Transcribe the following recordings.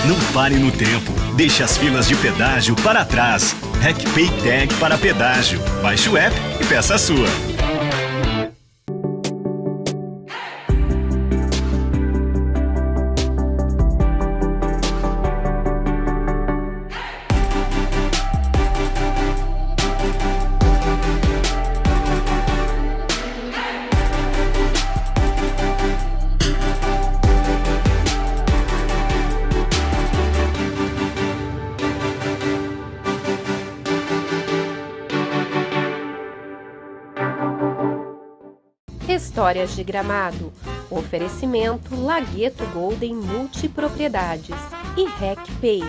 Não pare no tempo. Deixe as filas de pedágio para trás. RecPay Tag para pedágio. Baixe o app e peça a sua. Histórias de Gramado. Oferecimento Lagueto Golden Multipropriedades e RecPay.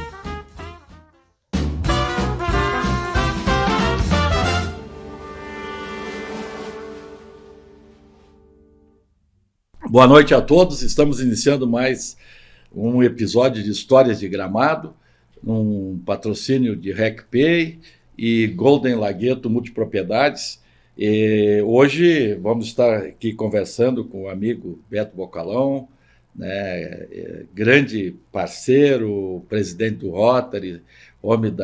Boa noite a todos. Estamos iniciando mais um episódio de Histórias de Gramado, um patrocínio de RecPay e Golden Lagueto Multipropriedades. E hoje vamos estar aqui conversando com o amigo Beto Bocalão, né, grande parceiro, presidente do Rotary, homem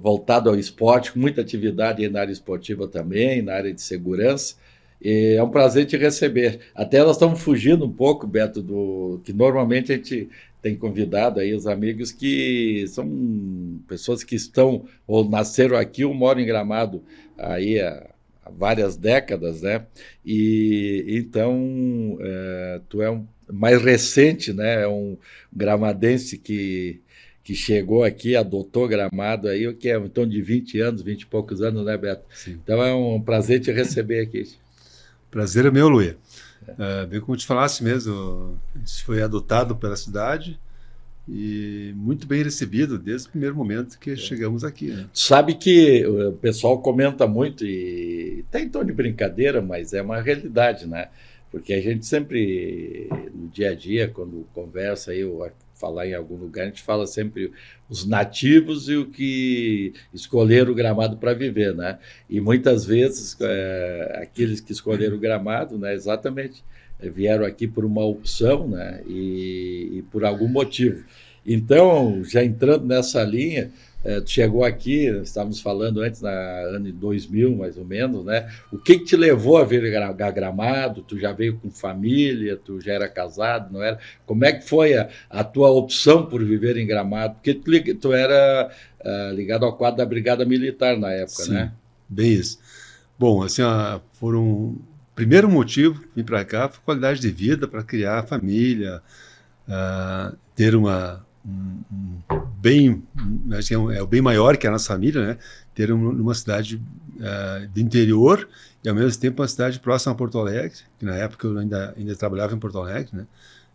voltado ao esporte, com muita atividade na área esportiva também, na área de segurança. E é um prazer te receber. Até nós estamos fugindo um pouco, Beto, do que normalmente a gente tem convidado aí os amigos que são pessoas que estão ou nasceram aqui ou moram em Gramado aí há várias décadas, né? E então tu é mais recente, né? É um gramadense que chegou aqui, adotou Gramado aí, o que é em torno de 20 anos, 20 e poucos anos, né, Beto? Sim. Então é um prazer te receber aqui. Prazer é meu, Luia. Bem como te falasse mesmo, a gente foi adotado pela cidade e muito bem recebido desde o primeiro momento que chegamos aqui. Né? Sabe que o pessoal comenta muito e tem em tom de brincadeira, mas é uma realidade, né? Porque a gente sempre, no dia a dia, quando conversa aí, ou falar em algum lugar, a gente fala sempre os nativos e o que escolheram o Gramado para viver, né? E muitas vezes aqueles que escolheram o Gramado, né, exatamente, vieram aqui por uma opção, né, e por algum motivo. Então, já entrando nessa linha, tu chegou aqui, estávamos falando antes, na ano 2000, mais ou menos, né? O que te levou a vir a Gramado? Tu já veio com família, tu já era casado, não era? Como é que foi a tua opção por viver em Gramado? Porque tu era ligado ao quadro da Brigada Militar na época, Sim, né? Bem isso. Bom, assim, primeiro motivo vim para cá foi qualidade de vida, para criar família, ter bem, acho que é o bem maior que a nossa família, né? Ter uma cidade do interior e ao mesmo tempo uma cidade próxima a Porto Alegre, que na época eu ainda trabalhava em Porto Alegre, né?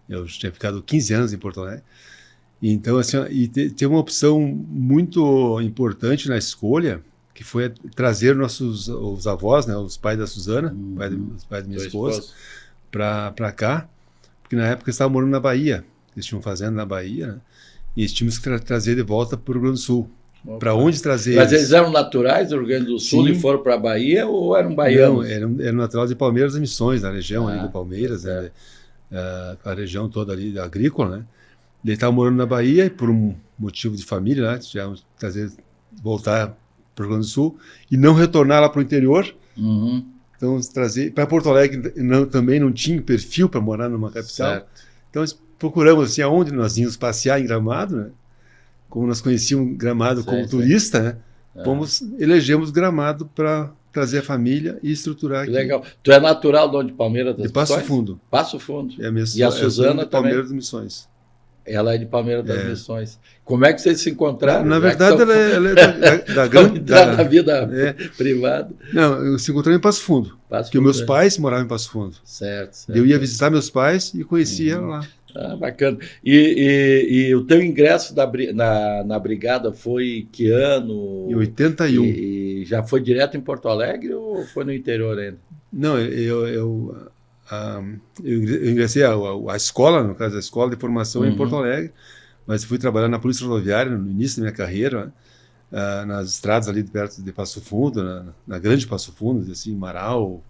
Eu tinha ficado 15 anos em Porto Alegre. Então, assim, e ter uma opção muito importante na escolha, que foi trazer os avós, né, os pais da Suzana, os pais da minha esposa, para cá, porque na época eles estavam morando na Bahia, eles tinham fazenda na Bahia, né, e tínhamos que trazer de volta para o Rio Grande do Sul. Para onde trazer Mas eles eram naturais do Rio Grande do Sul? Sim. E foram para a Bahia ou eram baianos? Não, eram naturais de Palmeiras das Missões, na região ali de Palmeiras, né, a região toda ali agrícola, né. Ele estava morando na Bahia e por um motivo de família, né, tivemos que voltar para o Rio Grande do Sul e não retornar lá para o interior. Uhum. Então, trazer para Porto Alegre também não tinha perfil para morar numa capital. Certo. Então, procuramos assim, aonde nós íamos passear em Gramado, né? Como nós conhecíamos Gramado como turista, né? Elegemos Gramado para trazer a família e estruturar aqui. Legal. Tu é natural de onde? Palmeiras das Missões? De Passo Fundo. Passo Fundo. E a Suzana de Palmeiras das Missões. Ela é de Palmeiras das Missões. Como é que vocês se encontraram? Na verdade, ela é da vida privada. Não, se encontramos em Passo Fundo. Porque meus pais moravam em Passo Fundo. Certo. Eu ia visitar meus pais e conhecia ela lá. Bacana. E o teu ingresso na brigada foi que ano? Em 81. E já foi direto em Porto Alegre ou foi no interior ainda? Não, eu ingressei a escola, no caso a escola de formação em Porto Alegre, mas fui trabalhar na Polícia Rodoviária no início da minha carreira, nas estradas ali perto de Passo Fundo, na grande Passo Fundo, assim, Marau,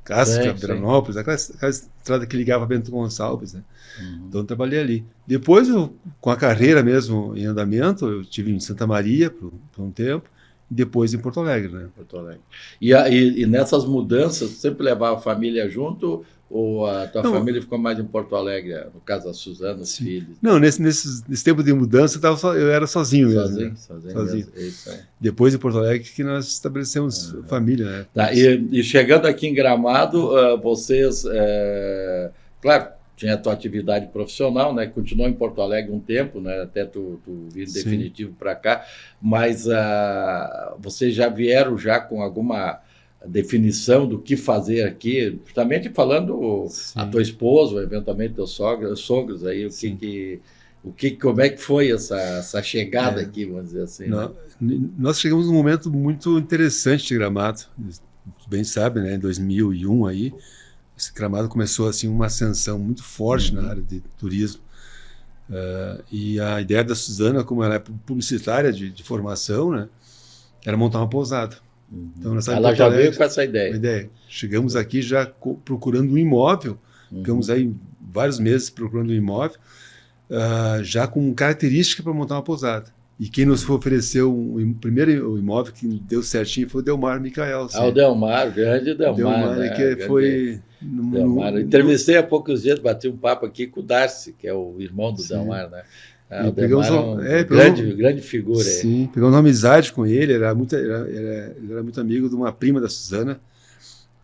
Casca, Sim, Veranópolis, aquela estrada que ligava Bento Gonçalves, né? Uhum. Então eu trabalhei ali. Depois, com a carreira mesmo em andamento, eu estive em Santa Maria por um tempo, e depois em Porto Alegre, né? Porto Alegre. E nessas mudanças, sempre levava a família junto ou a tua Não, família ficou mais em Porto Alegre, no caso da Suzana, os sim. filhos? Não, nesse tempo de mudança eu era sozinho mesmo. Né? Sozinho. Mesmo. Isso aí. Depois em Porto Alegre que nós estabelecemos família, né? Tá, e chegando aqui em Gramado, vocês, claro, tinha a tua atividade profissional, né? Continuou em Porto Alegre um tempo, né? Até tu vir Sim. definitivo para cá, mas vocês já vieram já com alguma definição do que fazer aqui, justamente falando a tua esposa, ou eventualmente teus sogros aí, como é que foi essa chegada aqui, vamos dizer assim, né? Nós chegamos num momento muito interessante de Gramado, bem sabe, né? Em 2001 aí, esse Gramado começou assim uma ascensão muito forte na área de turismo. E a ideia da Suzana, como ela é publicitária de formação, né? Era montar uma pousada. Então, ela já veio com essa ideia. Chegamos aqui já procurando um imóvel, ficamos aí vários meses procurando um imóvel, já com característica para montar uma pousada. E quem nos ofereceu o primeiro imóvel que deu certinho foi o Delmar Micael. O Delmar, o grande Delmar. Né? Que foi... Delmar. Entrevistei há poucos dias, bati um papo aqui com o Darcy, que é o irmão do Delmar, né? O Delmar é uma grande figura. Sim, pegamos uma amizade com ele, ele era muito amigo de uma prima da Suzana,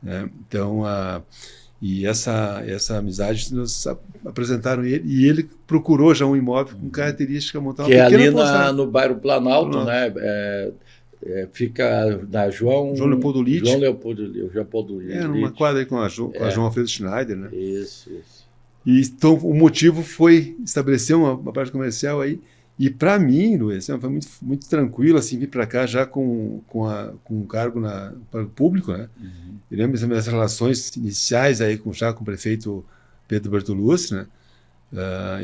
né? Então, e essa amizade nos apresentaram ele, e ele procurou já um imóvel com característica, montar uma pequena ali pousada. no bairro Planalto, né? Fica na João Leopoldo Lite. Numa quadra aí com a João Alfredo Schneider, né? Isso. E então o motivo foi estabelecer uma parte comercial aí. E para mim, Luiz, foi muito, muito tranquilo assim vir para cá já com um cargo para o público, né? Eu lembro das minhas relações iniciais aí com o prefeito Pedro Bertolucci, né?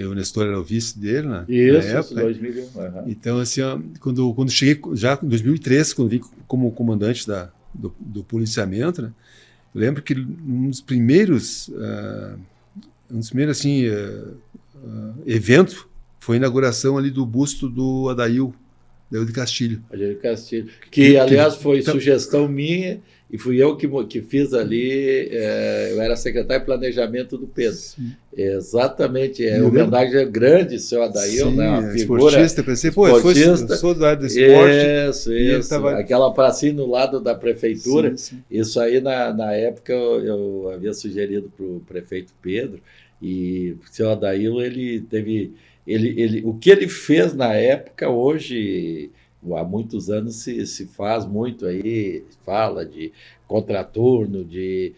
O Nestor era o vice dele, né? Isso, na época. 2001. Então, assim, quando cheguei, já em 2003, quando vim como comandante do policiamento, né? Eu lembro que um dos primeiros assim, eventos foi a inauguração ali do busto do Adail de Castilho. Adail de Castilho, que aliás foi sugestão minha, e fui eu que fiz ali, eu era secretário de planejamento do Pedro. Sim. Exatamente, uma homenagem grande, seu Adail, né? Uma figura esportista, pensei, eu sou da área do esporte. Isso. Aquela pracinha no lado da prefeitura, sim. Isso aí na época eu havia sugerido para o prefeito Pedro, e o seu Adail, ele teve... o que ele fez na época, hoje, há muitos anos, se faz muito aí, fala de contraturno, e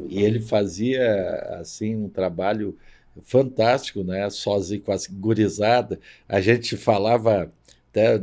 ele fazia assim um trabalho fantástico, né? Sozinho com a gurizada. A gente falava, até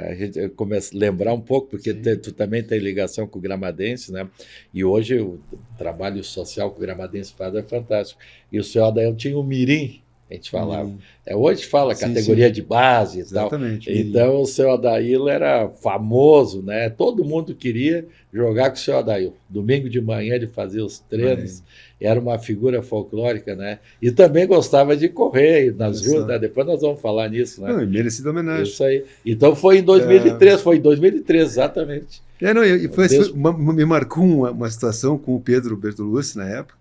a gente começa a lembrar um pouco, porque tu também tem ligação com o gramadense, né? E hoje o trabalho social que o gramadense faz é fantástico. E o senhor Adail tinha o mirim, a gente falava. Hoje fala categoria de base e exatamente, tal. Então o seu Adail era famoso, né? Todo mundo queria jogar com o seu Adail. Domingo de manhã ele fazia os treinos, era uma figura folclórica, né? E também gostava de correr nas ruas, né? Depois nós vamos falar nisso, né? Não, merecida homenagem. Isso aí. Então foi em 2003, exatamente. Me marcou uma situação com o Pedro Bertolucci na época,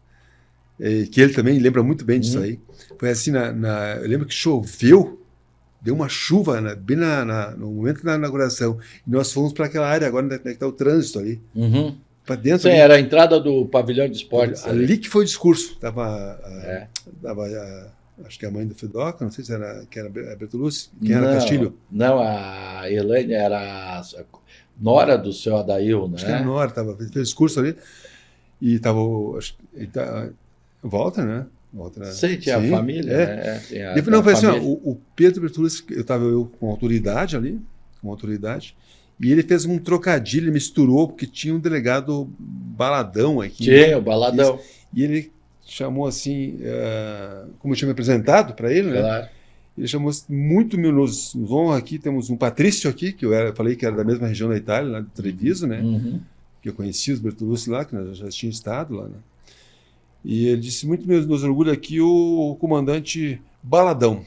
que ele também lembra muito bem disso aí. Foi assim, eu lembro que choveu, deu uma chuva bem no momento da inauguração, e nós fomos para aquela área agora onde está o trânsito ali, para dentro. Sim, era a entrada do pavilhão de esportes. Ali que foi o discurso. Acho que a mãe do Fedoca, não sei se era Bertolucci, quem era Castilho? Não, a Elaine era a nora do seu Adail, né? Acho que era a nora, fez discurso ali, e estava... Walter, né? Sim, tinha a família. Né? Foi assim, o Pedro Bertolucci, eu estava com autoridade ali, e ele fez um trocadilho, ele misturou, porque tinha um delegado Baladão aqui. Tinha, o Baladão. E ele chamou assim, como eu tinha me apresentado para ele, claro. Né? Ele chamou muito nos honra aqui, temos um Patrício aqui, que eu falei que era da mesma região da Itália, lá de Treviso, né? que eu conheci os Bertolucci lá, que nós já tinha estado lá, né? E ele disse, muito nos orgulha aqui o comandante Baladão.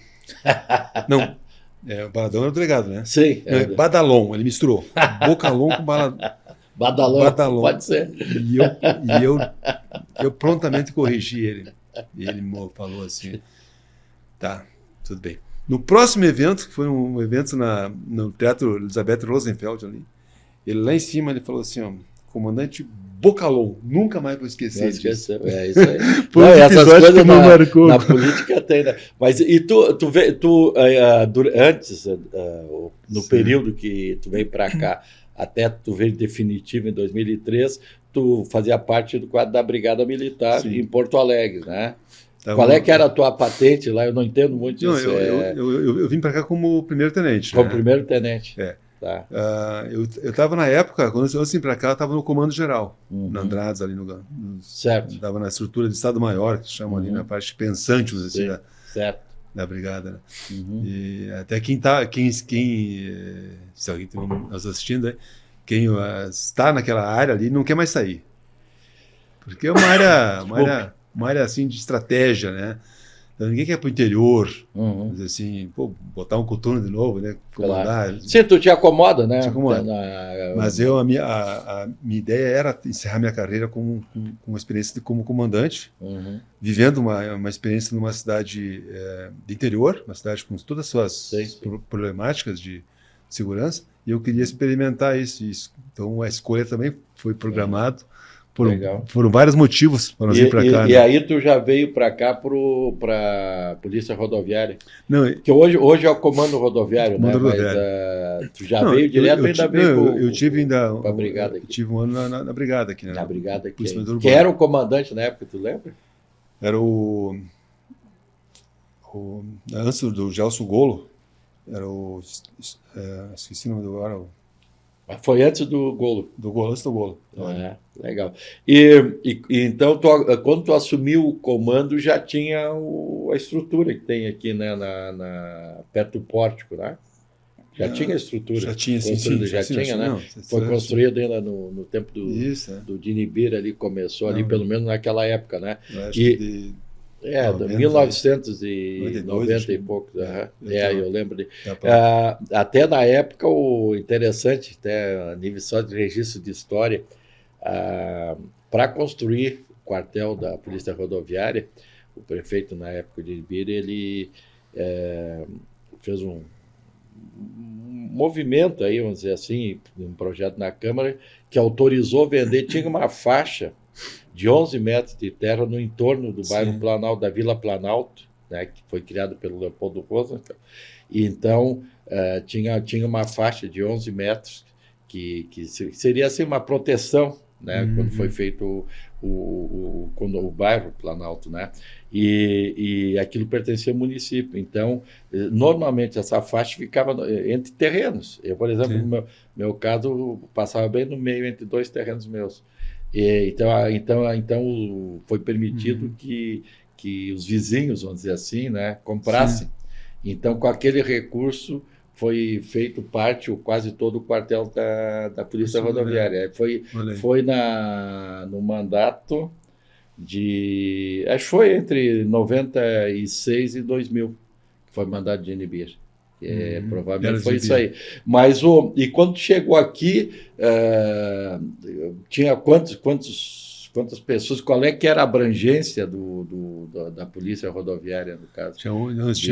Não, o Baladão era o delegado, né? Sim. Não, é Badalon, ele misturou. Bocalon com Badalon, pode ser. E eu prontamente corrigi ele. E ele me falou assim, tá, tudo bem. No próximo evento, que foi um evento no Teatro Elizabeth Rosenfeld ali, ele lá em cima ele falou assim, ó, comandante Bocalon, nunca mais vou esquecer disso. É isso aí. Foi Não, um essas episódio coisas que não marcou. na política tem, né? Mas e antes, no Sim. período que tu veio para cá, até tu veio definitivo em 2003, tu fazia parte do quadro da Brigada Militar Sim. em Porto Alegre, né? Tava Qual é que era a tua patente lá? Eu não entendo muito Não, isso. eu vim para cá como primeiro-tenente. Como né? primeiro-tenente. É. Tá. Eu estava na época, quando eu vim para cá, eu estava no Comando Geral, Uhum. na Andrades, ali Certo. estava na estrutura de Estado-Maior, que chamam ali na parte pensante, vamos dizer assim, Certo. da brigada. Né? Uhum. E até se alguém está nos assistindo, quem está naquela área ali não quer mais sair. Porque é uma área assim, de estratégia, né? Então, ninguém quer ir para o interior, Uhum. vamos dizer assim, botar um coturno de novo, né? Comandar. Claro. Sim, tu te acomoda, né? Te acomoda. Mas a minha ideia era encerrar minha carreira com uma experiência como comandante, Uhum. vivendo uma experiência numa cidade de interior, uma cidade com todas as suas problemáticas de segurança, e eu queria experimentar isso. Então a escolha também foi programada por vários motivos para nós vir para cá. E aí tu já veio para cá para a Polícia Rodoviária? Não, que hoje é o Comando Rodoviário, Comando né? Rodoviário. Mas tu já veio direto, ainda veio eu tive ainda a brigada aqui. Eu tive um ano na brigada aqui, né? Na brigada aqui. Polícia Militar Que era o comandante na época, tu lembra? Era antes do Gelson Golo, era esqueci o nome do agora. Foi antes do Golo. Antes do Golo. Legal. E então, quando tu assumiu o comando, já tinha a estrutura que tem aqui, né, perto do pórtico, né? Já tinha a estrutura. Já tinha, sim. Já tinha, né? Foi construída ainda no tempo do Dinibir ali, começou ali, pelo menos naquela época, né? De 1990 e poucos. Eu lembro. Até na época, o interessante, até a nível só de registro de história, para construir o quartel da Polícia Rodoviária, o prefeito, na época de Ibira, ele fez um movimento, aí, vamos dizer assim, um projeto na Câmara, que autorizou vender, tinha uma faixa de 11 metros de terra no entorno do bairro Planalto, da Vila Planalto, né, que foi criado pelo Leopoldo Rosenfeld. E então tinha uma faixa de 11 metros que seria assim uma proteção, né, quando foi feito o bairro Planalto, né, e aquilo pertencia ao município. Então, normalmente essa faixa ficava entre terrenos. Eu, por exemplo, no meu caso, passava bem no meio entre dois terrenos meus. Então foi permitido que os vizinhos, vamos dizer assim, né, comprassem. Sim. Então, com aquele recurso, foi feito parte, ou quase todo o quartel da Polícia Rodoviária. Foi no mandato acho que foi entre 96 e 2000, que foi mandato de Inibir. Provavelmente foi isso aí. Mas e quando chegou aqui, tinha quantas pessoas? Qual é que era a abrangência da Polícia Rodoviária, no caso? Tinha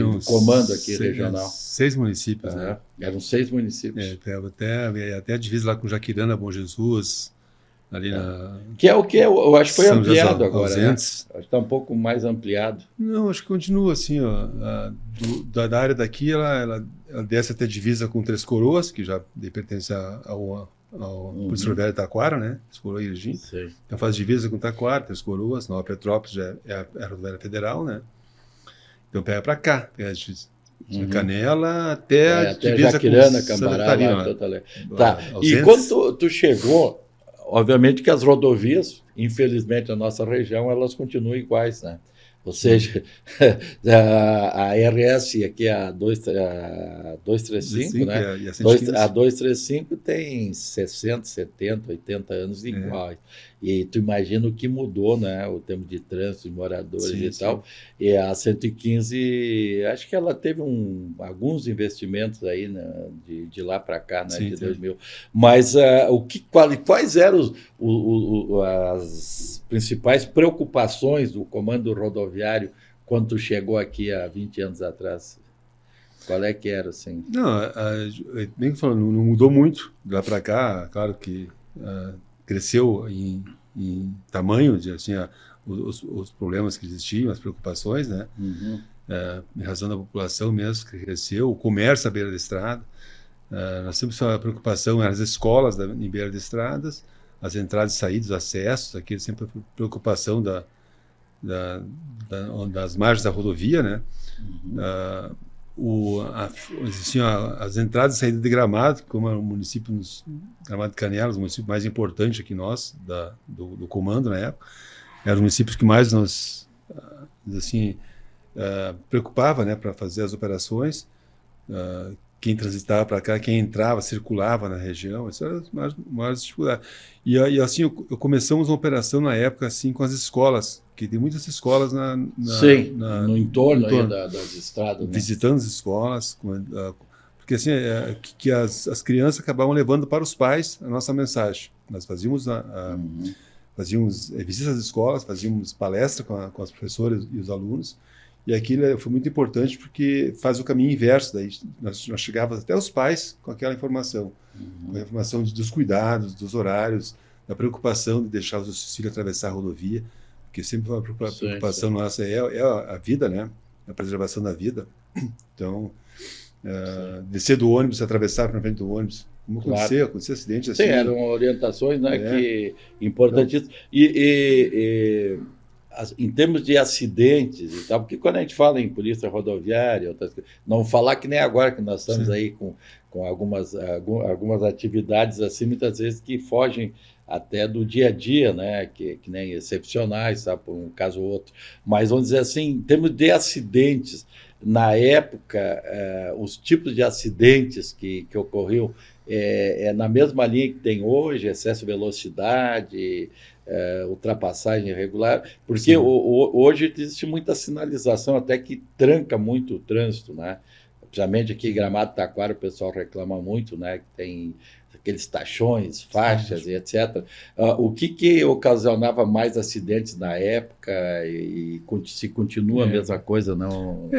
do comando aqui regional. 6 municípios, né? Eram 6 municípios. Até a divisa lá com Jaquirana, Bom Jesus, ali na... Que é o que eu acho que foi ampliado agora, né? Acho que está um pouco mais ampliado. Não, acho que continua assim, ó. Da área daqui, ela desce até divisa com Três Coroas, que já pertence ao Polícia Rodoviária Taquara, né? Três Coroas e Erechim. Então faz divisa com Taquara, Três Coroas, Nova Petrópolis já é a Rodoviária Federal, né? Então pega para cá, pega de Canela até a divisa Jaquirana, com Cambará, Catarina. Tá. E quando tu chegou, obviamente que as rodovias, infelizmente, na nossa região, elas continuam iguais, né? Ou seja, a RS aqui, a 235, né? E a 115. A 235 tem 60, 70, 80 anos iguais. E tu imagina o que mudou, né? O tempo de trânsito, de moradores Sim, e tal. E a 115, acho que ela teve alguns investimentos aí, né? De lá para cá, né? Sim, de sim. 2000. Mas quais eram as principais preocupações do Comando Rodoviário quando tu chegou aqui há 20 anos atrás? Qual é que era, assim? Não, bem que falando, não mudou muito de lá para cá. Claro que cresceu em tamanho, assim, os problemas que existiam, as preocupações, né? Uhum. Em razão da população mesmo, que cresceu, o comércio à beira da estrada. Nós temos a preocupação nas escolas em beira de estradas, as entradas e saídas, acessos, aqui sempre a preocupação das margens da rodovia, né? Assim, as entradas e saídas de Gramado, como é o município, Gramado de Canelas, o município mais importante aqui nós, do comando na época, eram os municípios que mais nos assim, preocupava, né, para fazer as operações. Quem transitava para cá, quem entrava, circulava na região, isso era as maiores dificuldades. E assim, começamos uma operação na época assim, com as escolas, que tem muitas escolas Sim, no entorno aí das estradas. Né? Visitando as escolas, porque assim, que as crianças acabavam levando para os pais a nossa mensagem. Nós fazíamos fazíamos visitas às escolas, fazíamos palestra com as professoras e os alunos, e aquilo foi muito importante porque faz o caminho inverso. Daí nós chegávamos até os pais com aquela informação, com a informação dos cuidados, dos horários, da preocupação de deixar os seus filhos atravessar a rodovia, porque sempre uma preocupação nossa é a vida, né? A preservação da vida. Então, descer do ônibus, atravessar para frente do ônibus, como aconteceu acidente assim. Sim, eram orientações, né, que importantíssimas. Então, em termos de acidentes e tal, porque quando a gente fala em polícia rodoviária, não falar que nem agora que nós estamos aí com algumas atividades assim, muitas vezes que fogem até do dia a dia, né, que nem excepcionais, sabe, por um caso ou outro. Mas vamos dizer assim, em termos de acidentes, na época, os tipos de acidentes que ocorriam na mesma linha que tem hoje, excesso de velocidade, ultrapassagem irregular, porque hoje existe muita sinalização até que tranca muito o trânsito, né? Principalmente aqui em Gramado, Taquara, o pessoal reclama muito, né? Que tem aqueles tachões, faixas e etc. O que ocasionava mais acidentes na época e se continua a mesma coisa, não?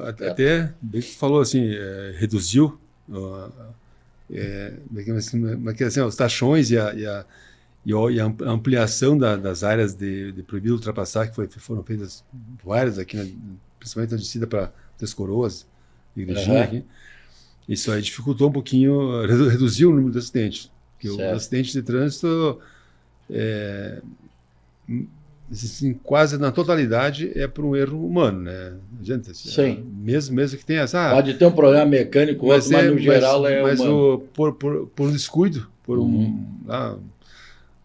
Até bem que você falou assim, reduziu assim, os tachões e a ampliação das áreas de proibido ultrapassar, que foram feitas várias aqui, principalmente na descida para Três Coroas, Igrejinha aqui. Isso aí dificultou um pouquinho, reduziu o número de acidentes. Porque os acidentes de trânsito, assim, quase na totalidade, é por um erro humano, né? Gente, assim, sim. Mesmo que tenha essa... Pode ter um problema mecânico, mas no geral é humano. Por um descuido, por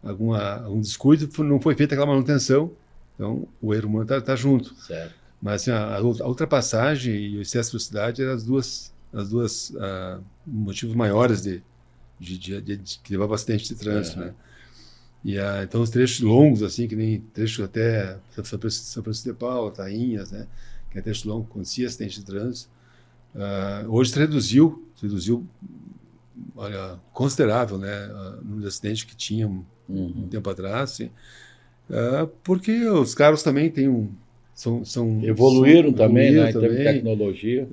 algum descuido, não foi feita aquela manutenção, então o erro humano está junto. Certo. Mas assim, a ultrapassagem e o excesso de velocidade eram as duas motivos maiores que levavam acidente de trânsito, né? E então os trechos longos, assim, que nem trecho até São Francisco de Paula, Tainhas, né? Que é trecho longo, acontecia acidente de trânsito. Hoje se reduziu, olha, considerável, né? O número de acidentes que tinha um tempo atrás, assim, porque os carros também têm evoluíram também, né, em termos de tecnologia.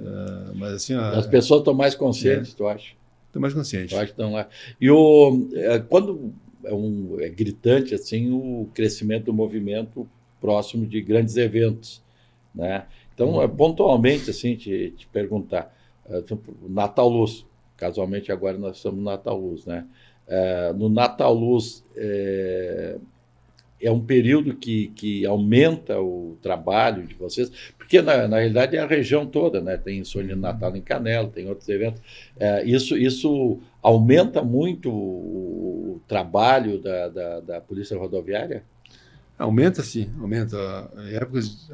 Mas assim, as pessoas estão mais conscientes, tu acha? Estão mais conscientes. Eu acho que estão lá. E quando é gritante assim o crescimento do movimento próximo de grandes eventos, né? Então, pontualmente assim te perguntar, Natal Luz, casualmente agora nós estamos no Natal Luz, né? No Natal Luz é um período que aumenta o trabalho de vocês, porque na realidade é a região toda, né? Tem Sonho de Natal em Canela, tem outros eventos. Isso aumenta muito o trabalho da Polícia Rodoviária? Aumenta, sim, aumenta.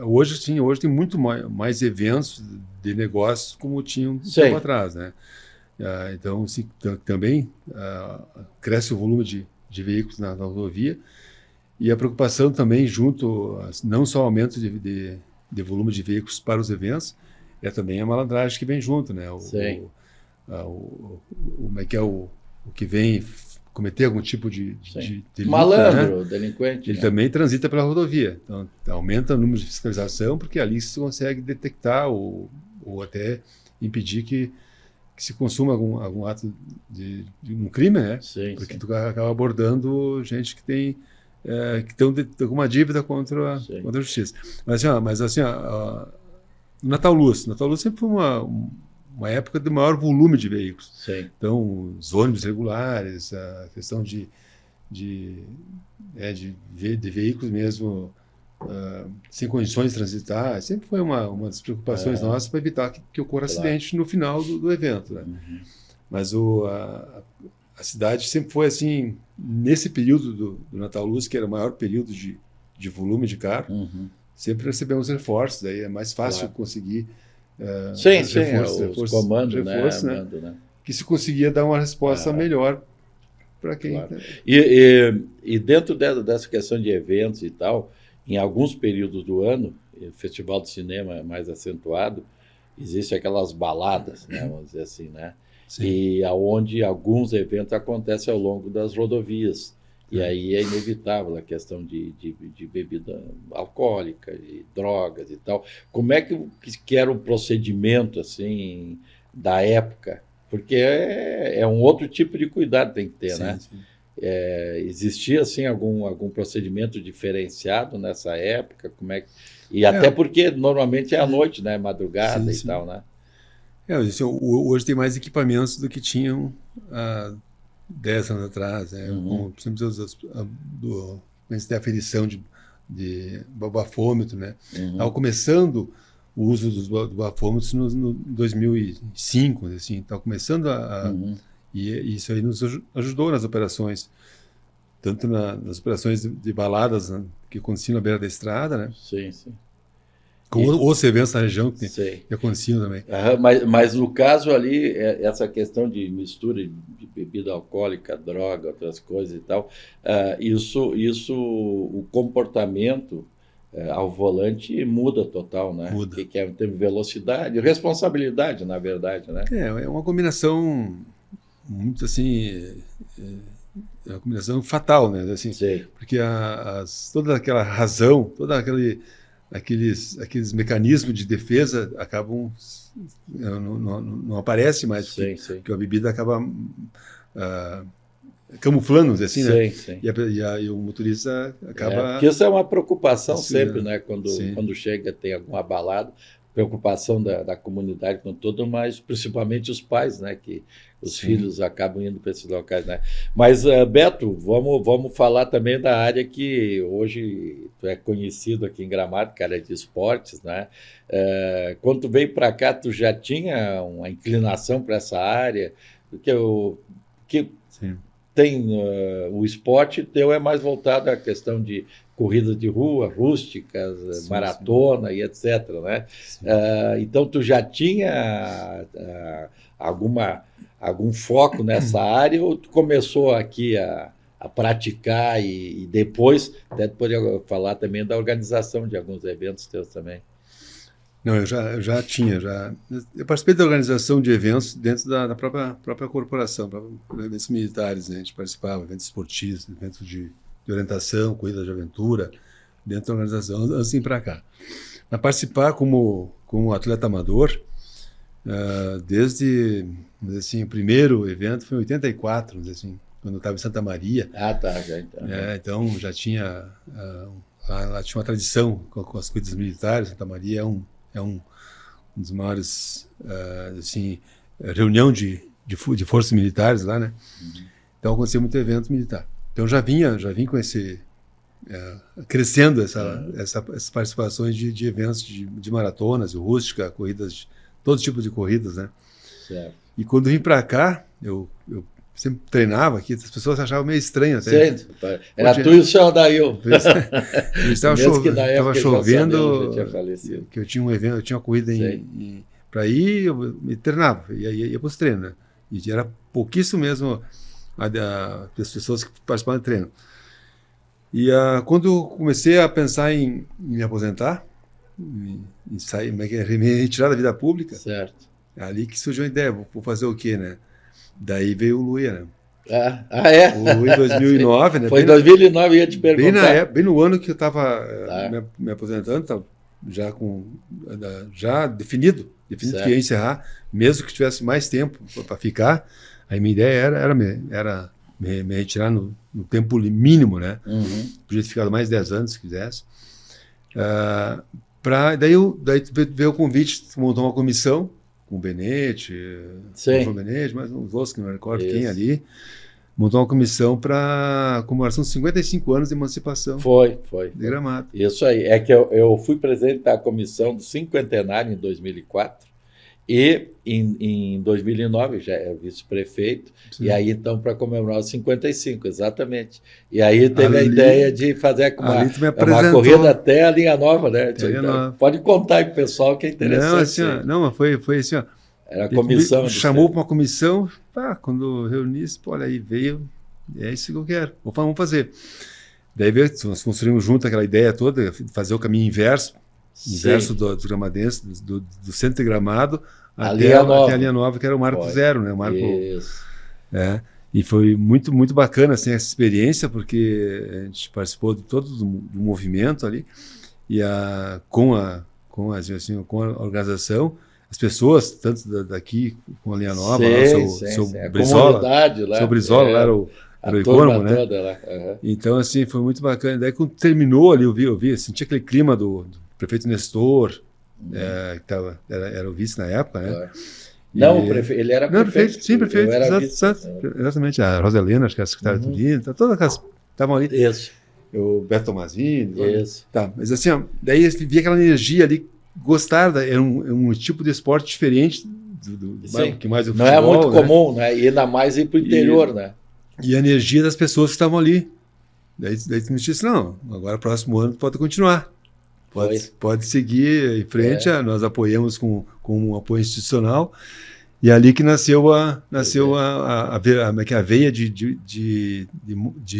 Hoje, sim, hoje tem muito mais eventos de negócios como tinha um tempo atrás, né? Então, sim, também cresce o volume de veículos na rodovia e a preocupação também não só aumento de volume de veículos para os eventos, é também a malandragem que vem junto, né? Como é que é o que vem cometer algum tipo de delito, malandro, né? delinquente. Ele também transita pela rodovia. Então, aumenta o número de fiscalização, porque ali se consegue detectar ou até impedir que se consuma algum ato de um crime, né? Porque tu acaba abordando gente que tem que estão com uma dívida contra a justiça. Mas assim, Natal Luz sempre foi uma época de maior volume de veículos. Então, os ônibus regulares, a questão de veículos mesmo sem condições de transitar, sempre foi uma das preocupações nossas para evitar que ocorra acidente no final do evento, né? Mas a cidade sempre foi assim, nesse período do Natal Luz, que era o maior período de volume de carro, sempre recebemos reforços, daí é mais fácil conseguir os comandos, né? Que se conseguia dar uma resposta melhor para quem... E dentro dessa questão de eventos e tal, em alguns períodos do ano, o Festival de Cinema é mais acentuado, existem aquelas baladas, né, vamos dizer assim, né? E aonde alguns eventos acontecem ao longo das rodovias. E aí é inevitável a questão de bebida alcoólica, de drogas e tal. Como é que era o procedimento assim da época? Porque é um outro tipo de cuidado que tem que ter, né? Existia assim algum procedimento diferenciado nessa época? Como é que... E até porque normalmente é à noite, né? Madrugada e tal, né? Hoje tem mais equipamentos do que tinham 10 anos atrás, né? Como, por exemplo, a aferição de bafômetro, né? Estava começando o uso do bafômetro no 2005, assim, estava começando e isso aí nos ajudou nas operações, tanto nas operações de baladas, né, que aconteciam na beira da estrada, né? Com outros eventos na região que aconteciam também. Mas no caso ali, essa questão de mistura de bebida alcoólica, droga, outras coisas e tal, o comportamento ao volante muda total, né? Muda. Que tem velocidade, responsabilidade, na verdade, né? É uma combinação muito assim... É uma combinação fatal, né? Assim, porque toda aquela razão, todo aqueles mecanismos de defesa acabam não aparece mais, porque a bebida acaba camuflando, assim, né? E o motorista acaba... Porque isso é uma preocupação sempre, né? Quando chega, tem alguma balada, preocupação da comunidade com todo, mas principalmente os pais, né? Que os filhos acabam indo para esses locais, né? Mas, Beto, vamos falar também da área que hoje tu é conhecido aqui em Gramado, que é a área de esportes, né? Quando tu veio para cá, tu já tinha uma inclinação para essa área? Porque tem o esporte teu é mais voltado à questão de corridas de rua, rústicas, maratona e etc, né? Então, tu já tinha algum foco nessa área ou tu começou aqui a praticar e depois até poderia falar também da organização de alguns eventos teus também? Não, eu já tinha. Eu participei da organização de eventos dentro da própria corporação, eventos militares, né? A gente participava, eventos esportivos, eventos de orientação, corrida de aventura, dentro da organização, antes de ir para cá. Mas participar como atleta amador, desde, assim, o primeiro evento foi em 84, assim, quando eu estava em Santa Maria. Já então. Então já tinha, lá tinha uma tradição com as corridas militares. Santa Maria é um dos maiores, assim, reunião de forças militares lá, né? Então acontecia muito evento militar. Então já vim com crescendo essas participações de eventos de maratonas, de rústica, corridas, todo tipo de corridas, né? Certo. E quando vim para cá, eu sempre treinava aqui, as pessoas achavam meio estranho até. Sim, era tu e o senhor Dail. Estava Mesmo que na época chovendo, já tinha falecido. que eu tinha um evento, eu tinha uma corrida para ir, eu me treinava, ia para os treinos, né? E era pouquíssimo mesmo das pessoas que participavam do treino. E quando eu comecei a pensar em me aposentar, em sair, me retirar da vida pública, Certo. é ali que surgiu a ideia, vou fazer o quê, né? Daí veio o Luia, né? É? O Luia em 2009, né? Foi em 2009, eu ia te perguntar. Bem no ano que eu estava me aposentando, tava já definido que ia encerrar, mesmo que tivesse mais tempo para ficar. Aí minha ideia era me retirar no tempo mínimo, né? Uhum. Podia ter ficado mais 10 anos, se quisesse. Daí veio o convite, montou uma comissão com o Benete, com o Benete, mas uns outros que não recordo quem ali, montou uma comissão para comemoração dos 55 anos de emancipação. Foi. De Gramado. Isso aí. É que eu fui presidente da comissão do cinquentenário em 2004 e em 2009 já é vice-prefeito. Sim. E aí então para comemorar os 55, exatamente. E aí teve a ideia de fazer uma corrida até a linha nova, né? Então, pode contar aí pro pessoal que é interessante. Não, mas foi assim, ó. Era a comissão. Chamou para uma comissão, quando reuni, olha aí, veio, é isso que eu quero, vamos fazer. Daí nós construímos junto aquela ideia toda, fazer o caminho inverso dos gramadenses, do centro de Gramado até a linha nova, que era o Marco Zero, né? O Marco, isso. E foi muito, muito bacana assim, essa experiência, porque a gente participou de todo do movimento ali, e com a organização, as pessoas, tanto daqui com a linha nova, seu Brizola, lá era o Icônomo, né? Toda lá. Uhum. Então, assim, foi muito bacana. Daí, quando terminou ali, eu vi, sentia aquele clima do prefeito Nestor, que era o vice na época, né? Não, ele era prefeito. Sim, prefeito. Exatamente. A Rosa Helena, acho que era secretária de turismo, todas aquelas estavam ali. Isso. O Beto Tomazini. Isso. Tá, mas assim, ó, daí eu vi aquela energia ali, gostaram, era um tipo de esporte diferente do que mais o futebol, não é muito comum, né? E ainda mais ir para o interior, né? E a energia das pessoas que estavam ali. Daí tu me disse, não, agora próximo ano pode continuar. Pode seguir em frente, nós apoiamos com um apoio institucional, e é ali que nasceu a veia de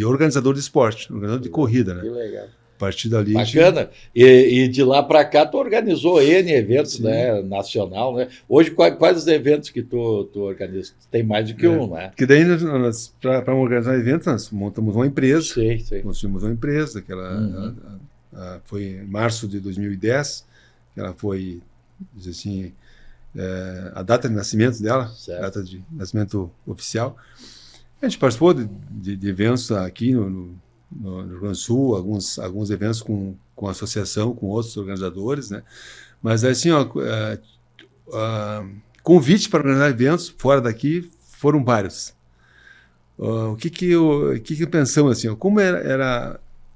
organizador de esporte, organizador de corrida, né? Que legal. A partir dali... Bacana. E de lá para cá tu organizou N eventos, né, nacional, né? Hoje quais os eventos que tu organiza? Tem mais do que um, né? Porque daí para organizar eventos nós montamos uma empresa. Sim. Nós tínhamos uma empresa que foi em março de 2010, que ela foi, diz assim, a data de nascimento dela, data de nascimento oficial. A gente participou de eventos aqui no Rio Grande do Sul, alguns eventos com a associação, com outros organizadores, né? Mas assim, convite para organizar eventos fora daqui foram vários. O que pensamos assim? Como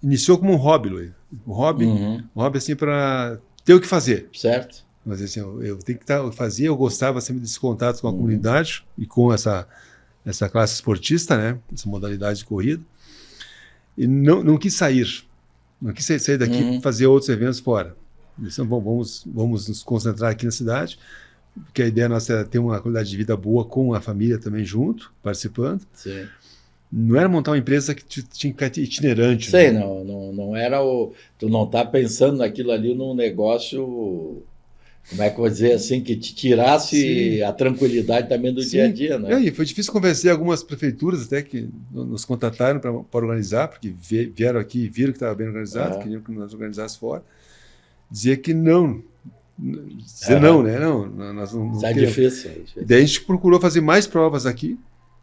iniciou como um hobby, Luiz. Um hobby assim para ter o que fazer. Certo. Mas assim, eu tenho que fazer. Eu gostava sempre desse contato com a comunidade e com essa classe esportista, né? Essa modalidade de corrida. E não quis sair. Não quis sair daqui para fazer outros eventos fora. Então, vamos nos concentrar aqui na cidade, porque a ideia nossa é ter uma qualidade de vida boa com a família também junto, participando. Sim. Não era montar uma empresa que tinha que ficar itinerante. Sei, né? não era tu não está pensando naquilo ali num negócio, como é que eu vou dizer assim, que te tirasse a tranquilidade também do dia a dia, né? E foi difícil convencer algumas prefeituras até que nos contataram para organizar, porque vieram aqui e viram que estava bem organizado, queriam que nós organizássemos fora. Dizia que não. Dizer não, né? Nós não é difícil. E daí a gente procurou fazer mais provas aqui.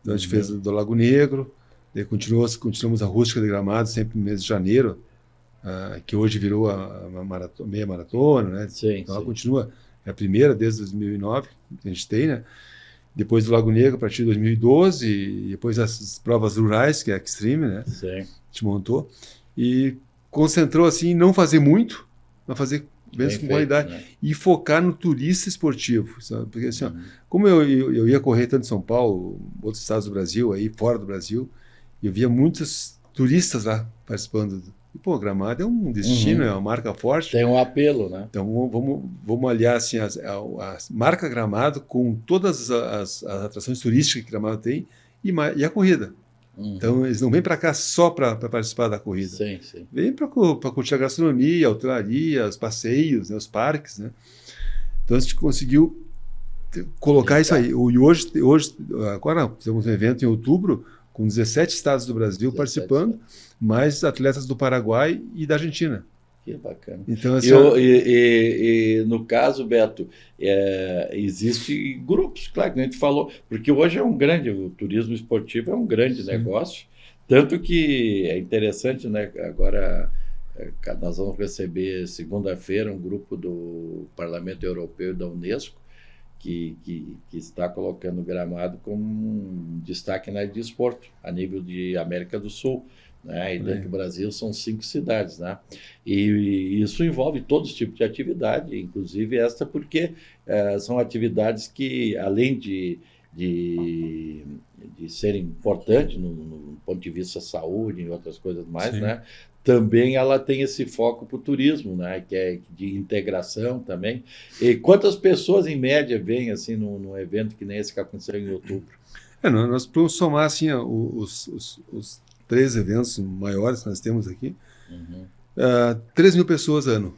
A gente fez do Lago Negro, daí continuamos a Rústica de Gramado, sempre no mês de janeiro, que hoje virou a meia maratona, né? Sim, então ela continua, é a primeira desde 2009 que a gente tem, né? Depois do Lago Negro, a partir de 2012, e depois as provas rurais, que é a Extreme, né? Sim. A gente montou, e concentrou assim em não fazer muito, mas fazer eventos com feito, qualidade. né? E focar no turista esportivo, sabe? Porque assim, ó, como eu ia correr tanto em São Paulo, outros estados do Brasil, aí fora do Brasil, e eu via muitos turistas lá participando. E, pô, Gramado é um destino, é uma marca forte. Tem um apelo, né? Então vamos aliar assim, a marca Gramado com todas as atrações turísticas que Gramado tem e a corrida. Então eles não vêm para cá só para participar da corrida. Sim, sim. Vêm para curtir a gastronomia, a hotelaria, os passeios, né, os parques, né? Então a gente conseguiu colocar isso aí. E hoje agora temos um evento em outubro com 17 estados do Brasil 17 participando, mais atletas do Paraguai e da Argentina. Que bacana. Então, assim, E no caso, Beto, existe grupos, claro, que a gente falou, porque hoje o turismo esportivo é um grande negócio, tanto que é interessante, né? Agora nós vamos receber segunda-feira um grupo do Parlamento Europeu e da Unesco que está colocando Gramado como um destaque na área de esporte, a nível de América do Sul. Né? E dentro do Brasil são 5 cidades, né? E isso envolve todos os tipos de atividade, inclusive esta, porque são atividades que, além de serem importantes no ponto de vista da saúde e outras coisas mais, né? Também ela tem esse foco para o turismo, né? Que é de integração também. E quantas pessoas, em média, vêm assim, num evento que nem esse que aconteceu em outubro? Nós podemos somar assim, os 3 eventos maiores que nós temos aqui, 3 mil pessoas ano.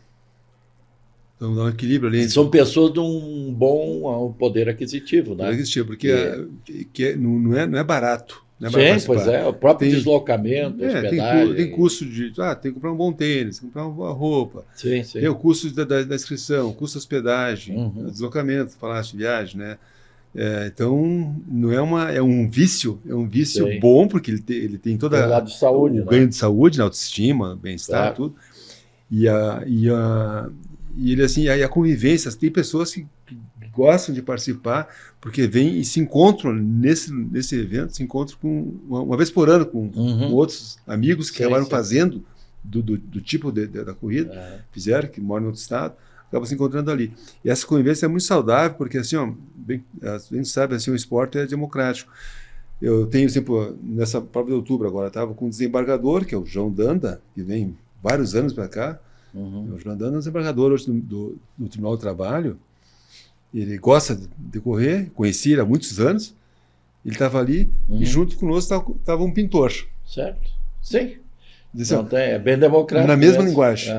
Então dá um equilíbrio ali. São pessoas de um bom poder aquisitivo, né? Porque não é barato. Não é Sim, barato pois participar. o próprio deslocamento, hospedagem. Tem custo de... tem que comprar um bom tênis, comprar uma roupa. Sim, sim. Tem o custo da inscrição, o custo da hospedagem, deslocamento, falaste de viagem, né? Então, não é um vício Sim. bom, porque ele tem todo o lado de saúde, o ganho de saúde, autoestima, bem-estar, tudo. E ele assim, a convivência, tem pessoas que gostam de participar, porque vêm e se encontram nesse evento, se encontram uma vez por ano com outros amigos que acabaram fazendo do tipo da corrida, fizeram, que moram em outro estado, acabam se encontrando ali. E essa convivência é muito saudável, porque assim, ó, a gente sabe, assim, o esporte é democrático. Eu tenho, exemplo, nessa prova de outubro agora, estava com um desembargador, que é o João Danda, que vem vários anos para cá. O João Danda é um desembargador hoje do Tribunal do Trabalho. Ele gosta de correr, conheci ele há muitos anos. Ele estava ali e junto conosco estava um pintor. Certo, sim. Disse, então, é bem democrático. Na mesma linguagem.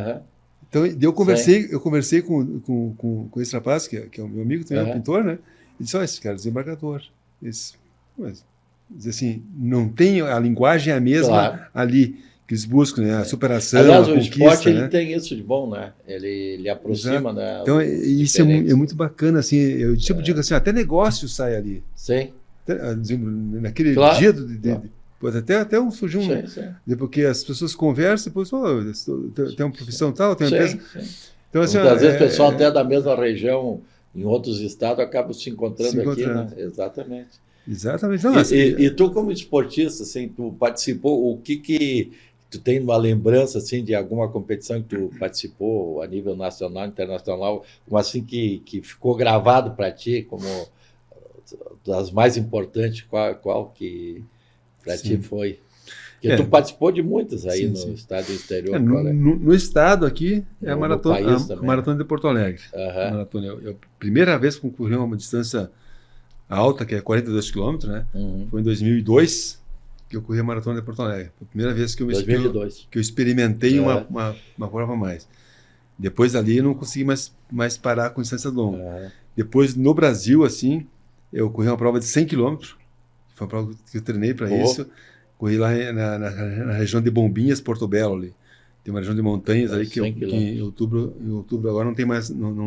Então, eu conversei com esse rapaz, que é o meu amigo, também é um pintor, né? Ele disse, esse cara é desembargador. Diz assim, não tem a linguagem a mesma ali, que eles buscam, né? A superação, aliás, a conquista. O esporte, né? ele tem isso de bom, né? Ele aproxima, né? Então, isso é muito bacana, assim, eu digo assim, até negócio sai ali. Sim. Naquele dia pode até surgir porque as pessoas conversam, depois, tem uma profissão tal, tem uma empresa. Então, assim, às vezes o pessoal até da mesma região, em outros estados, acaba se encontrando aqui, né? Exatamente. Não, e tu, como esportista, assim, tu participou, o que tu tem uma lembrança, assim, de alguma competição que tu participou a nível nacional, internacional, como assim que ficou gravado para ti como das mais importantes, qual que para ti foi? Porque tu participou de muitas aí no estado do exterior. No estado aqui é a maratona de Porto Alegre. A primeira vez que concorri a uma distância alta, que é 42 quilômetros, né? Foi em 2002 que eu corri a maratona de Porto Alegre. Foi a primeira vez que eu experimentei uma prova a mais. Depois dali eu não consegui mais parar com distância longa. Depois, no Brasil, assim, eu corri uma prova de 100 quilômetros. Foi uma prova que eu treinei para isso. Corri lá na região de Bombinhas, Porto Belo ali. Tem uma região de montanhas ali que em outubro agora não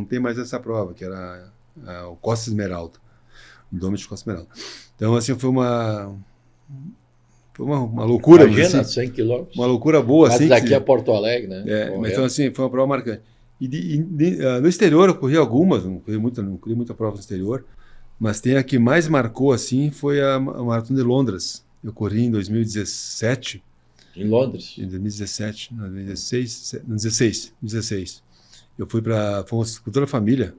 tem mais essa prova, que era o Costa Esmeralda. O Dome de Costa Esmeralda. Então, assim, foi uma loucura. Imagina, assim, 100 quilômetros. Uma loucura boa. Mas assim, daqui a Porto Alegre, né? Mas, então, assim, foi uma prova marcante. No exterior eu corri algumas, não corri muita prova no exterior, mas tem a que mais marcou, assim, foi a Maratona de Londres. Eu corri em 2017. Em Londres? Em 2017, não, 2016. eu fomos com toda a família.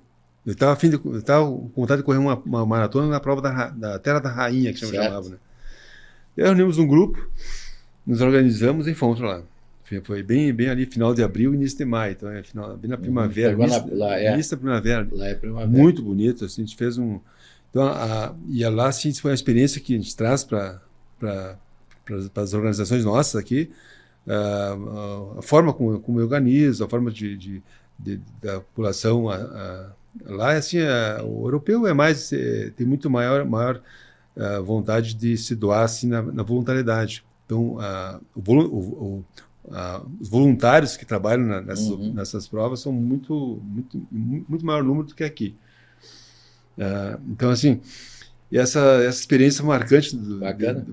Eu estava com vontade de correr uma maratona na prova da Terra da Rainha, que chamava, né? E aí reunimos um grupo, nos organizamos e fomos lá. Foi bem ali, final de abril, início de maio. Então, bem na primavera. Início da primavera. Lá é primavera. Muito bonito. Assim, a gente fez um... Então, e lá, assim, foi uma experiência que a gente traz para as organizações nossas aqui. A forma como eu organizo, a forma da população... Lá, assim, o europeu tem muito maior vontade de se doar assim, na voluntariedade. Então, os voluntários que trabalham nessas provas são muito maior número do que aqui. Então, assim, essa experiência marcante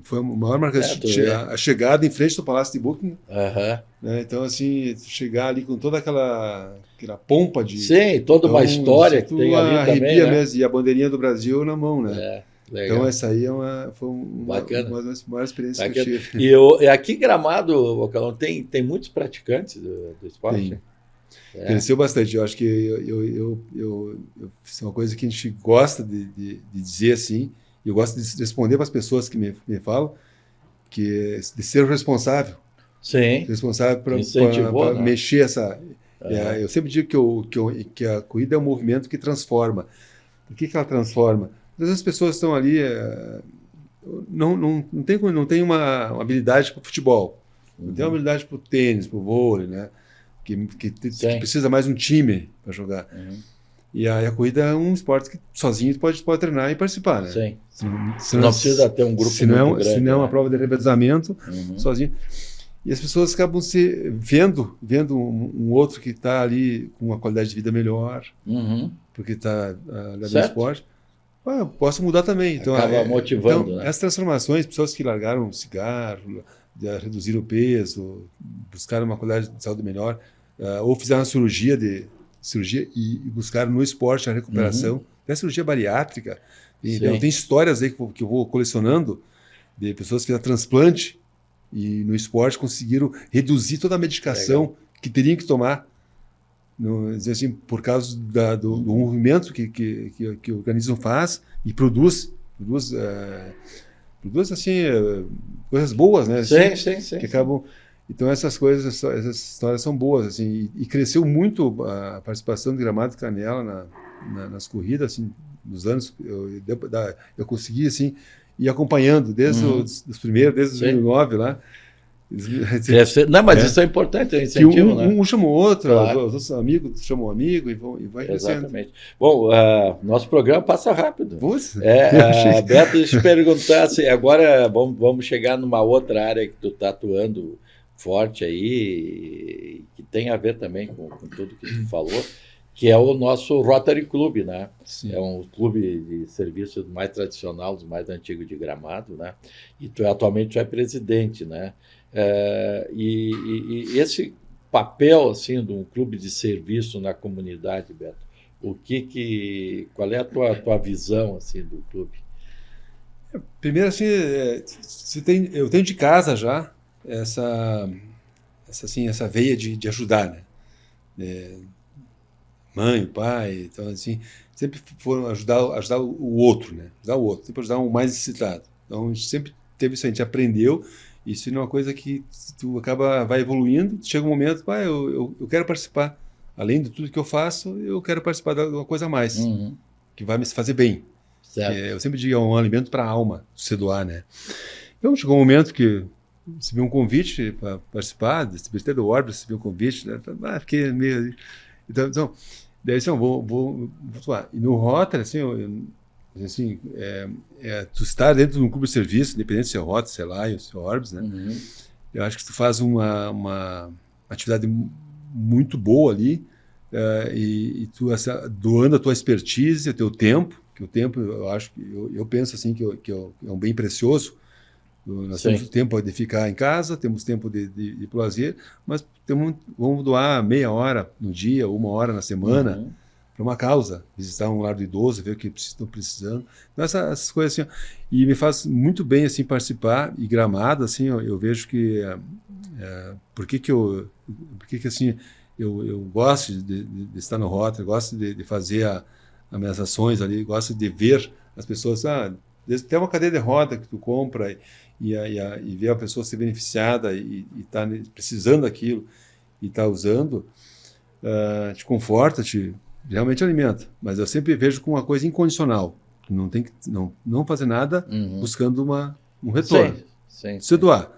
foi a maior marcante. A chegada em frente do Palácio de Buckingham. Né? Então, assim, chegar ali com toda aquela pompa de... Sim, toda uma história que tem ali também, né? Mesmo, e a bandeirinha do Brasil na mão, né? Legal. Então, essa aí foi uma das maiores experiências que eu tive. E aqui em Gramado, Bocalão, tem muitos praticantes do esporte? Cresceu bastante. Eu acho que isso é uma coisa que a gente gosta de dizer assim, e eu gosto de responder para as pessoas que me falam, que de ser responsável. Sim. Responsável para né? mexer essa... eu sempre digo que a corrida é um movimento que transforma. O que ela transforma? Às vezes as pessoas estão ali, não tem uma habilidade para o futebol, não tem uma habilidade para o tênis, para o vôlei, né? Que precisa mais um time para jogar. E a corrida é um esporte que sozinho pode treinar e participar, né? Sim. Se não precisa ter um grupo muito grande. Se não é uma prova de revezamento, sozinho. E as pessoas acabam vendo um outro que está ali com uma qualidade de vida melhor, porque está no esporte. Eu posso mudar também. Então, acaba motivando. Então, né? Essas transformações, pessoas que largaram o cigarro, reduziram o peso, buscaram uma qualidade de saúde melhor, ou fizeram uma cirurgia e buscaram no esporte a recuperação. Tem a cirurgia bariátrica. Então, tem histórias aí que eu vou colecionando de pessoas que fizeram transplante e no esporte conseguiram reduzir toda a medicação que teriam que tomar. Assim, por causa do movimento que o organismo faz e produz assim, coisas boas, né? Assim, Sim. Que acabam... Então essas histórias são boas, assim, e cresceu muito a participação de Gramado e Canela nas corridas, assim, nos anos eu consegui assim ir acompanhando desde os primeiros, desde 2009 lá. Não, mas isso é importante, é um incentivo, né? Um chama o outro, Claro. os outros amigos chamam um amigo e vai crescendo. Exatamente. Bom, nosso programa passa rápido. Poxa, Beto, deixa eu te perguntar, se agora vamos chegar numa outra área que tu está atuando forte aí, que tem a ver também com tudo que tu falou, que é o nosso Rotary Club, né? Sim. É um clube de serviço mais tradicional, dos mais antigos de Gramado, né? E atualmente tu é presidente, né? E esse papel assim de um clube de serviço na comunidade, Beto, qual é a tua visão assim do clube? Primeiro assim, eu tenho de casa já essa veia de ajudar, né? Mãe, o pai, então assim sempre foram ajudar o outro, né? Sempre ajudar o mais necessitado. Então a gente sempre teve isso, a gente aprendeu. Isso é uma coisa que tu vai evoluindo, chega um momento, eu quero participar. Além de tudo que eu faço, eu quero participar de uma coisa a mais, que vai me fazer bem. Eu sempre digo, é um alimento para a alma, se doar, né? Então chegou um momento que recebi um convite para participar, até do Orbis, recebi um convite, né? Fiquei meio... Então daí assim, vou atuar. E no Rotary, assim, tu estar dentro de um clube de serviço, independente se é Rotary, se é Lions, se é Orbis, né? Eu acho que tu faz uma atividade muito boa ali, e tu doando a tua expertise, o teu tempo, que o tempo, eu acho que eu penso assim que é um bem precioso. Nós temos tempo de ficar em casa, temos tempo de lazer, mas vamos doar meia hora no dia, 1 hora na semana, para uma causa, visitar um lar do idoso, ver o que estão precisando. Então, essas coisas assim, e me faz muito bem assim participar. E Gramado, assim, eu vejo que por que assim eu gosto de estar no Rotary, gosto de fazer as minhas ações ali, gosto de ver as pessoas, tem uma cadeira de roda que tu compra e ver a pessoa ser beneficiada e tá precisando daquilo e está usando, te conforta, realmente alimenta. Mas eu sempre vejo como uma coisa incondicional. Não tem que não fazer nada buscando um retorno. Sim. Se doar.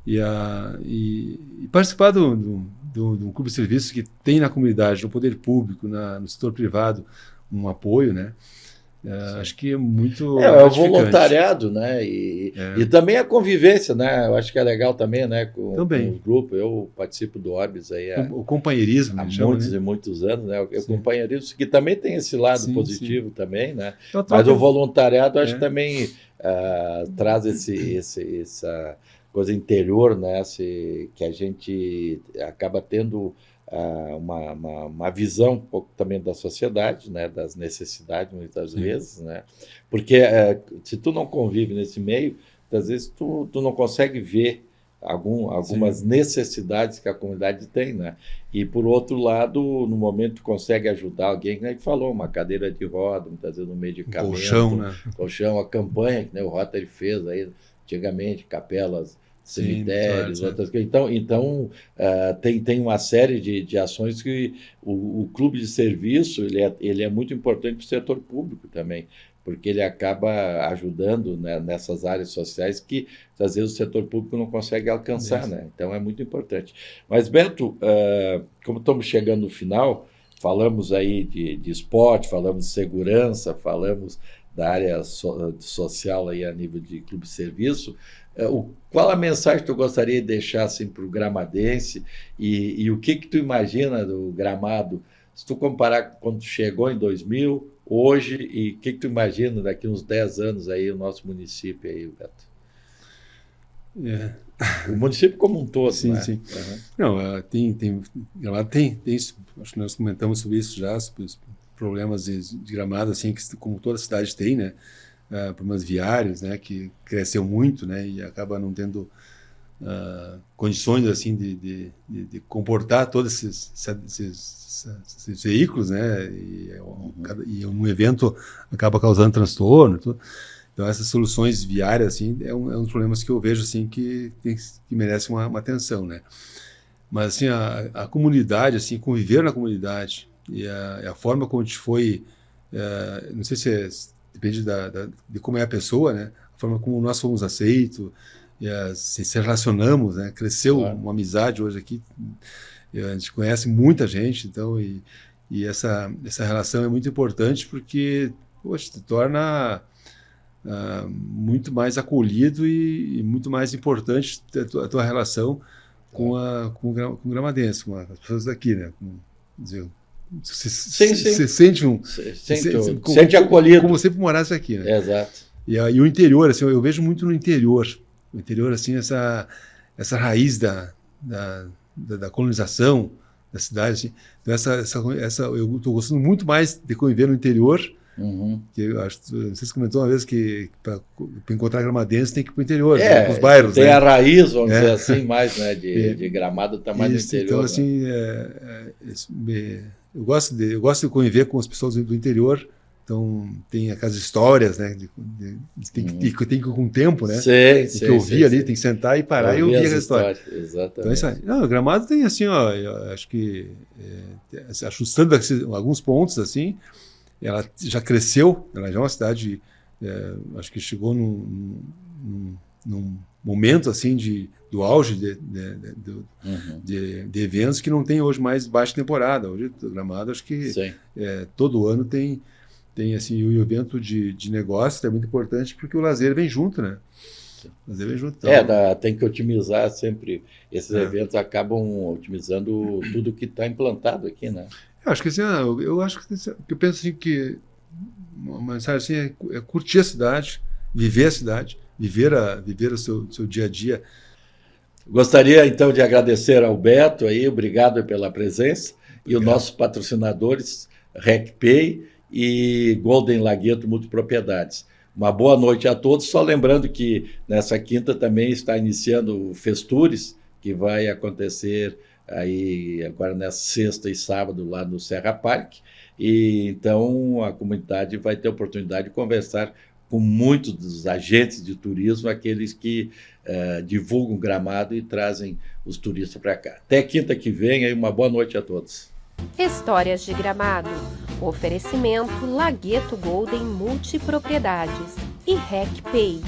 E participar de um clube de serviço que tem na comunidade, no poder público, no setor privado, um apoio, né? Acho que é muito o gratificante. voluntariado, né? E também a convivência, né? Eu acho que é legal também, né? Com o grupo. Eu participo do Orbis aí o companheirismo, há muitos e muitos anos, né? O companheirismo, que também tem esse lado positivo também, né? Mas o voluntariado acho que também traz essa coisa interior, né? Que a gente acaba tendo uma visão um pouco também da sociedade, né, das necessidades muitas vezes, né, porque se tu não convive nesse meio, às vezes tu não consegue ver algumas necessidades que a comunidade tem, né, e por outro lado, no momento tu consegue ajudar alguém, né, que falou, uma cadeira de roda, muitas vezes um medicamento, colchão, né? A campanha que, né, o Rotary fez aí antigamente, capelas, cemitérios, outras coisas. Então tem uma série de ações que o clube de serviço ele é muito importante para o setor público também, porque ele acaba ajudando, né, nessas áreas sociais que às vezes o setor público não consegue alcançar, né? Então é muito importante. Mas, Beto, como estamos chegando no final, falamos aí de esporte, falamos de segurança, falamos da área social aí a nível de clube de serviço. Qual a mensagem que tu gostaria de deixar assim, para o gramadense e o que tu imagina do Gramado, se tu comparar quando tu chegou em 2000, hoje, e o que tu imagina daqui uns 10 anos aí o nosso município aí, Beto? O município como um todo, sim, né? Sim. Não, Gramado tem isso, acho que nós comentamos sobre isso já, sobre os problemas de Gramado, assim, que como toda cidade tem, né? Problemas viários, né, que cresceu muito, né, e acaba não tendo condições assim de comportar todos esses veículos, né, e um evento acaba causando transtorno. Tudo. Então essas soluções viárias assim é um dos problemas que eu vejo assim que merece uma atenção, né. Mas assim a comunidade, assim, conviver na comunidade e a forma como a gente foi, não sei se depende de como é a pessoa, né? A forma como nós fomos aceitos, se relacionamos, né? Cresceu uma amizade hoje aqui. A gente conhece muita gente, então, e essa relação é muito importante porque, poxa, te torna muito mais acolhido e muito mais importante a tua relação com o gramadense, com as pessoas daqui, né? Você sente acolhido. Como sempre morasse aqui, né? Exato. E o interior, assim, eu vejo muito no interior. O interior, assim, essa raiz da colonização da cidade. Assim. Então, eu estou gostando muito mais de conviver no interior. Que eu acho, vocês comentou uma vez que para encontrar gramadense tem que ir para o interior, para os bairros. Tem, né? A raiz, vamos dizer assim, mais, né? De Gramado está mais no interior. Então, assim, eu gosto de conviver com as pessoas do interior. Então, tem aquelas histórias, né? Tem que ir com o tempo, né? Tem que ouvir ali, tem que sentar e parar e ouvir a história. Exatamente. Então, isso aí. Não, o Gramado tem, assim, ó, eu acho que, ajustando alguns pontos, assim, ela já cresceu, ela já é uma cidade, acho que chegou num momento, assim, do auge de eventos que não tem hoje mais baixa temporada. Hoje, o Gramado, acho que todo ano tem assim, o evento de negócio é muito importante porque o lazer vem junto, né? O lazer vem junto. Então, tem que otimizar sempre. Esses eventos acabam otimizando tudo que está implantado aqui, né? Eu acho que assim, eu penso assim que uma mensagem assim é curtir a cidade, viver a cidade, viver o seu dia a dia. Gostaria então de agradecer ao Beto aí, obrigado pela presença. Obrigado. E os nossos patrocinadores, RecPay e Golden Lagueto Multipropriedades. Uma boa noite a todos, só lembrando que nessa quinta também está iniciando o Festures, que vai acontecer aí agora nessa sexta e sábado lá no Serra Park, e então a comunidade vai ter a oportunidade de conversar com muitos dos agentes de turismo, aqueles que divulgam Gramado e trazem os turistas para cá. Até quinta que vem, aí uma boa noite a todos. Histórias de Gramado. Oferecimento Lagueto Golden Multipropriedades e RecPay.